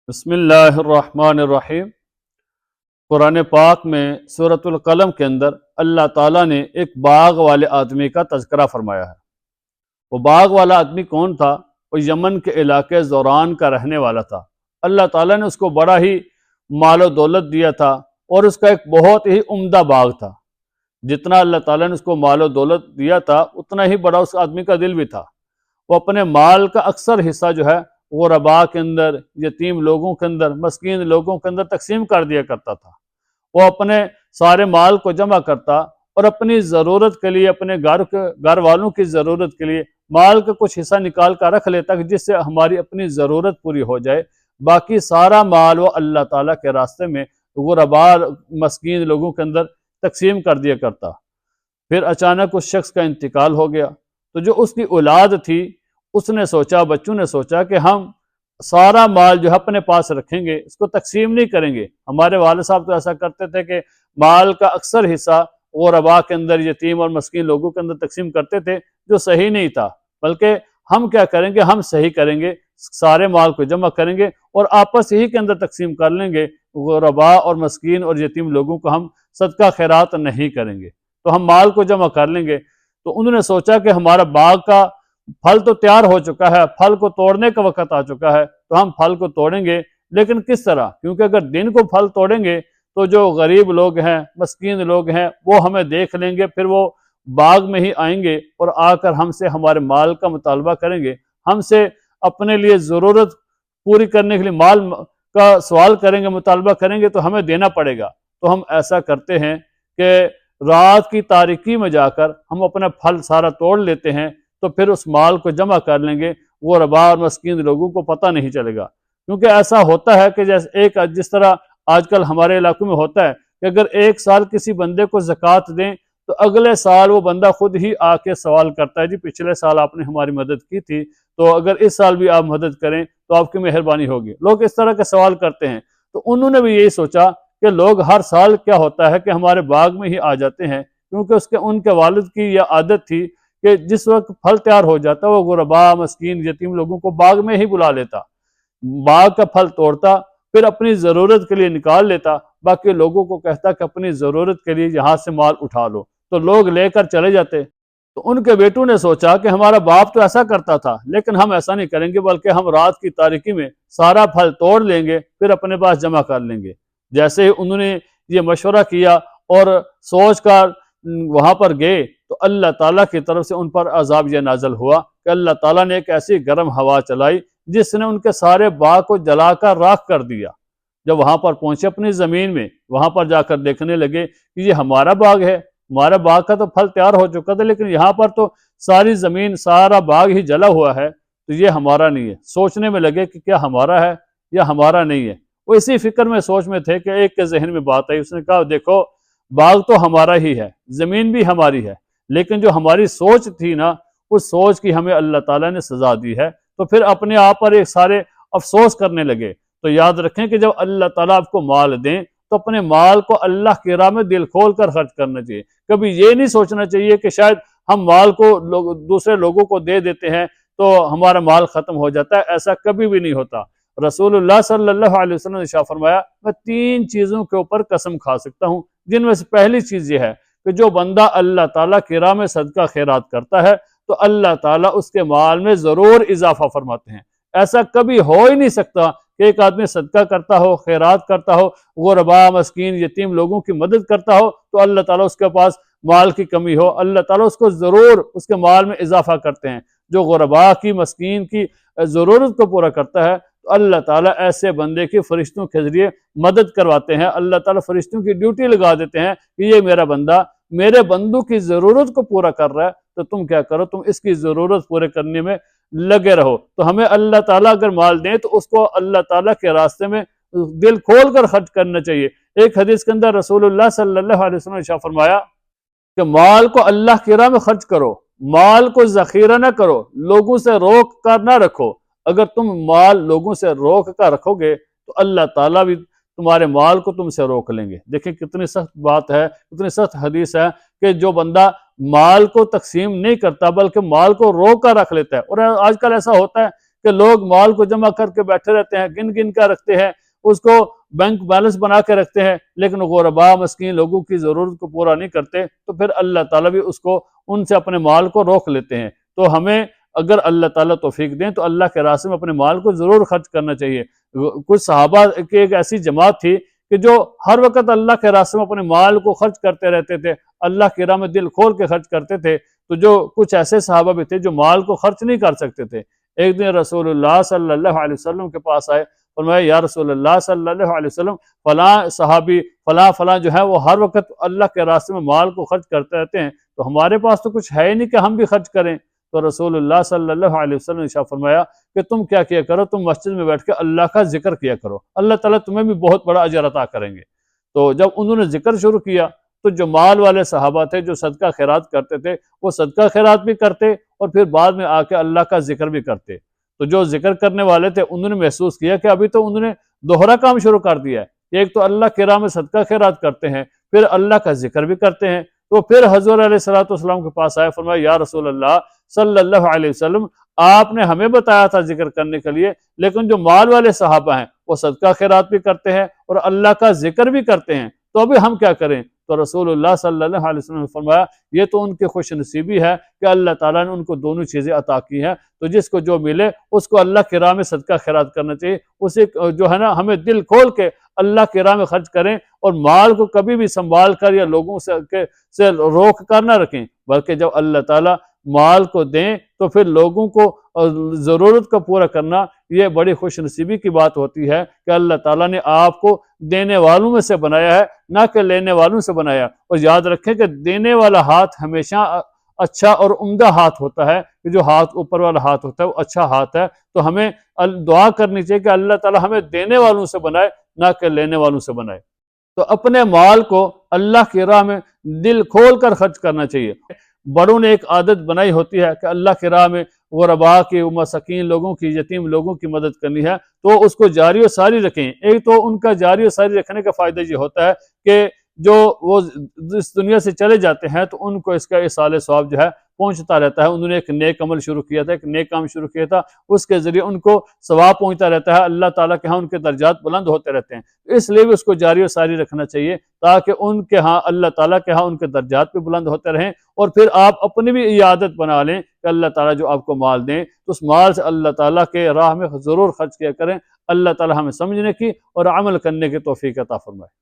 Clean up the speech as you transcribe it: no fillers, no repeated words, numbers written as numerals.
بسم اللہ الرحمن الرحیم۔ قرآن پاک میں سورۃ القلم کے اندر اللہ تعالیٰ نے ایک باغ والے آدمی کا تذکرہ فرمایا ہے۔ وہ باغ والا آدمی کون تھا؟ وہ یمن کے علاقے زوران کا رہنے والا تھا۔ اللہ تعالیٰ نے اس کو بڑا ہی مال و دولت دیا تھا اور اس کا ایک بہت ہی عمدہ باغ تھا۔ جتنا اللہ تعالیٰ نے اس کو مال و دولت دیا تھا اتنا ہی بڑا اس آدمی کا دل بھی تھا۔ وہ اپنے مال کا اکثر حصہ جو ہے غرباء کے اندر، یتیم لوگوں کے اندر، مسکین لوگوں کے اندر تقسیم کر دیا کرتا تھا۔ وہ اپنے سارے مال کو جمع کرتا اور اپنی ضرورت کے لیے، اپنے گھر والوں کی ضرورت کے لیے مال کا کچھ حصہ نکال کر رکھ لیتا کہ جس سے ہماری اپنی ضرورت پوری ہو جائے۔ باقی سارا مال وہ اللہ تعالیٰ کے راستے میں غرباء مسکین لوگوں کے اندر تقسیم کر دیا کرتا۔ پھر اچانک اس شخص کا انتقال ہو گیا تو جو اس کی اولاد تھی اس نے سوچا، بچوں نے سوچا کہ ہم سارا مال جو ہے اپنے پاس رکھیں گے، اس کو تقسیم نہیں کریں گے۔ ہمارے والد صاحب تو ایسا کرتے تھے کہ مال کا اکثر حصہ غرباء کے اندر، یتیم اور مسکین لوگوں کے اندر تقسیم کرتے تھے، جو صحیح نہیں تھا۔ بلکہ ہم کیا کریں گے، ہم صحیح کریں گے، سارے مال کو جمع کریں گے اور آپس ہی کے اندر تقسیم کر لیں گے۔ غرباء اور مسکین اور یتیم لوگوں کو ہم صدقہ خیرات نہیں کریں گے، تو ہم مال کو جمع کر لیں گے۔ تو انہوں نے سوچا کہ ہمارا باغ کا پھل تو تیار ہو چکا ہے، پھل کو توڑنے کا وقت آ چکا ہے، تو ہم پھل کو توڑیں گے، لیکن کس طرح؟ کیونکہ اگر دن کو پھل توڑیں گے تو جو غریب لوگ ہیں، مسکین لوگ ہیں، وہ ہمیں دیکھ لیں گے، پھر وہ باغ میں ہی آئیں گے اور آ کر ہم سے ہمارے مال کا مطالبہ کریں گے، ہم سے اپنے لیے ضرورت پوری کرنے کے لیے مال کا سوال کریں گے، مطالبہ کریں گے، تو ہمیں دینا پڑے گا۔ تو ہم ایسا کرتے ہیں کہ رات کی تاریکی میں جا کر ہم اپنا پھل سارا توڑ لیتے ہیں، تو پھر اس مال کو جمع کر لیں گے، غرباء اور مسکین لوگوں کو پتہ نہیں چلے گا۔ کیونکہ ایسا ہوتا ہے کہ جس طرح آج کل ہمارے علاقوں میں ہوتا ہے کہ اگر ایک سال کسی بندے کو زکوٰۃ دیں تو اگلے سال وہ بندہ خود ہی آ کے سوال کرتا ہے، جی پچھلے سال آپ نے ہماری مدد کی تھی، تو اگر اس سال بھی آپ مدد کریں تو آپ کی مہربانی ہوگی۔ لوگ اس طرح کے سوال کرتے ہیں۔ تو انہوں نے بھی یہی سوچا کہ لوگ ہر سال کیا ہوتا ہے کہ ہمارے باغ میں ہی آ جاتے ہیں، کیونکہ ان کے والد کی یہ عادت تھی کہ جس وقت پھل تیار ہو جاتا وہ غرباء، مسکین، یتیم لوگوں کو باغ میں ہی بلا لیتا، باغ کا پھل توڑتا، پھر اپنی ضرورت کے لیے نکال لیتا، باقی لوگوں کو کہتا کہ اپنی ضرورت کے لیے یہاں سے مال اٹھا لو، تو لوگ لے کر چلے جاتے۔ تو ان کے بیٹوں نے سوچا کہ ہمارا باپ تو ایسا کرتا تھا، لیکن ہم ایسا نہیں کریں گے، بلکہ ہم رات کی تاریکی میں سارا پھل توڑ لیں گے، پھر اپنے پاس جمع کر لیں گے۔ جیسے ہی انہوں نے یہ مشورہ کیا اور سوچ کر وہاں پر گئے تو اللہ تعالیٰ کی طرف سے ان پر عذاب یہ نازل ہوا کہ اللہ تعالیٰ نے ایک ایسی گرم ہوا چلائی جس نے ان کے سارے باغ کو جلا کر راکھ کر دیا۔ جب وہاں پر پہنچے اپنی زمین میں، وہاں پر جا کر دیکھنے لگے کہ یہ ہمارا باغ ہے، ہمارا باغ کا تو پھل تیار ہو چکا تھا، لیکن یہاں پر تو ساری زمین، سارا باغ ہی جلا ہوا ہے، تو یہ ہمارا نہیں ہے۔ سوچنے میں لگے کہ کیا ہمارا ہے یا ہمارا نہیں ہے۔ وہ اسی فکر میں، سوچ میں تھے کہ ایک کے ذہن میں بات آئی، اس نے کہا دیکھو باغ تو ہمارا ہی ہے، زمین بھی ہماری ہے، لیکن جو ہماری سوچ تھی نا، اس سوچ کی ہمیں اللہ تعالیٰ نے سزا دی ہے۔ تو پھر اپنے آپ پر ایک سارے افسوس کرنے لگے۔ تو یاد رکھیں کہ جب اللہ تعالیٰ آپ کو مال دیں تو اپنے مال کو اللہ کی راہ میں دل کھول کر خرچ کرنا چاہیے۔ کبھی یہ نہیں سوچنا چاہیے کہ شاید ہم مال کو دوسرے لوگوں کو دے دیتے ہیں تو ہمارا مال ختم ہو جاتا ہے، ایسا کبھی بھی نہیں ہوتا۔ رسول اللہ صلی اللہ علیہ وسلم نے ارشاد فرمایا، میں 3 چیزوں کے اوپر قسم کھا سکتا ہوں، جن میں سے پہلی چیز یہ ہے کہ جو بندہ اللہ تعالیٰ کی راہ میں صدقہ خیرات کرتا ہے تو اللہ تعالیٰ اس کے مال میں ضرور اضافہ فرماتے ہیں۔ ایسا کبھی ہو ہی نہیں سکتا کہ ایک آدمی صدقہ کرتا ہو، خیرات کرتا ہو، غرباء، مسکین، یتیم لوگوں کی مدد کرتا ہو تو اللہ تعالیٰ اس کے پاس مال کی کمی ہو، اللہ تعالیٰ اس کو ضرور اس کے مال میں اضافہ کرتے ہیں۔ جو غرباء کی، مسکین کی ضرورت کو پورا کرتا ہے تو اللہ تعالیٰ ایسے بندے کی فرشتوں کے ذریعے مدد کرواتے ہیں، اللہ تعالیٰ فرشتوں کی ڈیوٹی لگا دیتے ہیں کہ یہ میرا بندہ میرے بندوں کی ضرورت کو پورا کر رہا ہے، تو تم کیا کرو، تم اس کی ضرورت پورے کرنے میں لگے رہو۔ تو ہمیں اللہ تعالیٰ اگر مال دیں تو اس کو اللہ تعالیٰ کے راستے میں دل کھول کر خرچ کرنا چاہیے۔ ایک حدیث کے اندر رسول اللہ صلی اللہ علیہ وسلم نے ارشاد فرمایا کہ مال کو اللہ کی راہ میں خرچ کرو، مال کو ذخیرہ نہ کرو، لوگوں سے روک کر نہ رکھو۔ اگر تم مال لوگوں سے روک کر رکھو گے تو اللہ تعالیٰ بھی تمہارے مال کو تم سے روک لیں گے۔ دیکھیں کتنی سخت بات ہے، کتنی سخت حدیث ہے کہ جو بندہ مال کو تقسیم نہیں کرتا بلکہ مال کو روک کر رکھ لیتا ہے۔ اور آج کل ایسا ہوتا ہے کہ لوگ مال کو جمع کر کے بیٹھے رہتے ہیں، گن گن کر رکھتے ہیں، اس کو بینک بیلنس بنا کے رکھتے ہیں، لیکن غرباء مسکین لوگوں کی ضرورت کو پورا نہیں کرتے، تو پھر اللہ تعالیٰ بھی ان سے اپنے مال کو روک لیتے ہیں۔ تو ہمیں اگر اللہ تعالیٰ توفیق دیں تو اللہ کے راستے میں اپنے مال کو ضرور خرچ کرنا چاہیے۔ کچھ صحابہ کی ایک ایسی جماعت تھی کہ جو ہر وقت اللہ کے راستے میں اپنے مال کو خرچ کرتے رہتے تھے، اللہ کی راہ میں دل کھول کے خرچ کرتے تھے۔ تو جو کچھ ایسے صحابہ بھی تھے جو مال کو خرچ نہیں کر سکتے تھے، ایک دن رسول اللہ صلی اللہ علیہ وسلم کے پاس آئے، فرمایا یا رسول اللہ صلی اللہ علیہ وسلم، فلاں صحابی فلاں جو ہے وہ ہر وقت اللہ کے راستے میں مال کو خرچ کرتے رہتے ہیں، تو ہمارے پاس تو کچھ ہے ہی نہیں کہ ہم بھی خرچ کریں۔ تو رسول اللہ صلی اللہ علیہ وسلم نے ارشاد فرمایا کہ تم کیا کیا کرو، تم مسجد میں بیٹھ کے اللہ کا ذکر کیا کرو، اللہ تعالیٰ تمہیں بھی بہت بڑا اجر عطا کریں گے۔ تو جب انہوں نے ذکر شروع کیا تو جو مال والے صحابہ تھے جو صدقہ خیرات کرتے تھے، وہ صدقہ خیرات بھی کرتے اور پھر بعد میں آ کے اللہ کا ذکر بھی کرتے۔ تو جو ذکر کرنے والے تھے انہوں نے محسوس کیا کہ ابھی تو انہوں نے دوہرا کام شروع کر دیا ہے، ایک تو اللہ کی راہ میں صدقہ خیرات کرتے ہیں، پھر اللہ کا ذکر بھی کرتے ہیں۔ تو پھر حضور علیہ الصلوۃ والسلام کے پاس آئے، فرمایا یا رسول اللہ صلی اللہ علیہ وسلم، آپ نے ہمیں بتایا تھا ذکر کرنے کے لیے، لیکن جو مال والے صحابہ ہیں وہ صدقہ خیرات بھی کرتے ہیں اور اللہ کا ذکر بھی کرتے ہیں، تو ابھی ہم کیا کریں؟ تو رسول اللہ صلی اللہ علیہ وسلم نے فرمایا یہ تو ان کی خوش نصیبی ہے کہ اللہ تعالیٰ نے ان کو دونوں چیزیں عطا کی ہیں، تو جس کو جو ملے اس کو اللہ کی راہ میں صدقہ خیرات کرنا چاہیے، اسے جو ہے نا ہمیں دل کھول کے اللہ کی راہ میں خرچ کریں، اور مال کو کبھی بھی سنبھال کر یا لوگوں سے روک کر نہ رکھیں، بلکہ جب اللہ تعالیٰ مال کو دیں تو پھر لوگوں کو ضرورت کا پورا کرنا یہ بڑی خوش نصیبی کی بات ہوتی ہے کہ اللہ تعالیٰ نے آپ کو دینے والوں میں سے بنایا ہے، نہ کہ لینے والوں سے بنایا۔ اور یاد رکھیں کہ دینے والا ہاتھ ہمیشہ اچھا اور عمدہ ہاتھ ہوتا ہے، کہ جو ہاتھ اوپر والا ہاتھ ہوتا ہے وہ اچھا ہاتھ ہے۔ تو ہمیں دعا کرنی چاہیے کہ اللہ تعالیٰ ہمیں دینے والوں سے بنائے، نہ کہ لینے والوں سے بنائے۔ تو اپنے مال کو اللہ کی راہ میں دل کھول کر خرچ کرنا چاہیے۔ بڑوں نے ایک عادت بنائی ہوتی ہے کہ اللہ کی راہ میں غرباء کی، مساکین لوگوں کی، یتیم لوگوں کی مدد کرنی ہے، تو اس کو جاری و ساری رکھیں۔ ایک تو ان کا جاری و ساری رکھنے کا فائدہ یہ ہوتا ہے کہ جو وہ اس دنیا سے چلے جاتے ہیں تو ان کو اس کا ایصال ثواب جو ہے پہنچتا رہتا ہے۔ انہوں نے ایک نیک عمل شروع کیا تھا، ایک نیک کام شروع کیا تھا، اس کے ذریعے ان کو ثواب پہنچتا رہتا ہے، اللہ تعالیٰ کے ہاں ان کے درجات بلند ہوتے رہتے ہیں۔ اس لیے بھی اس کو جاری و ساری رکھنا چاہیے تاکہ ان کے ہاں اللہ تعالیٰ کے ہاں ان کے درجات بھی بلند ہوتے رہیں، اور پھر آپ اپنی بھی یہ عادت بنا لیں کہ اللہ تعالیٰ جو آپ کو مال دیں تو اس مال سے اللہ تعالیٰ کے راہ میں ضرور خرچ کیا کریں۔ اللہ تعالیٰ ہمیں سمجھنے کی اور عمل کرنے کی توفیق عطا فرمائے۔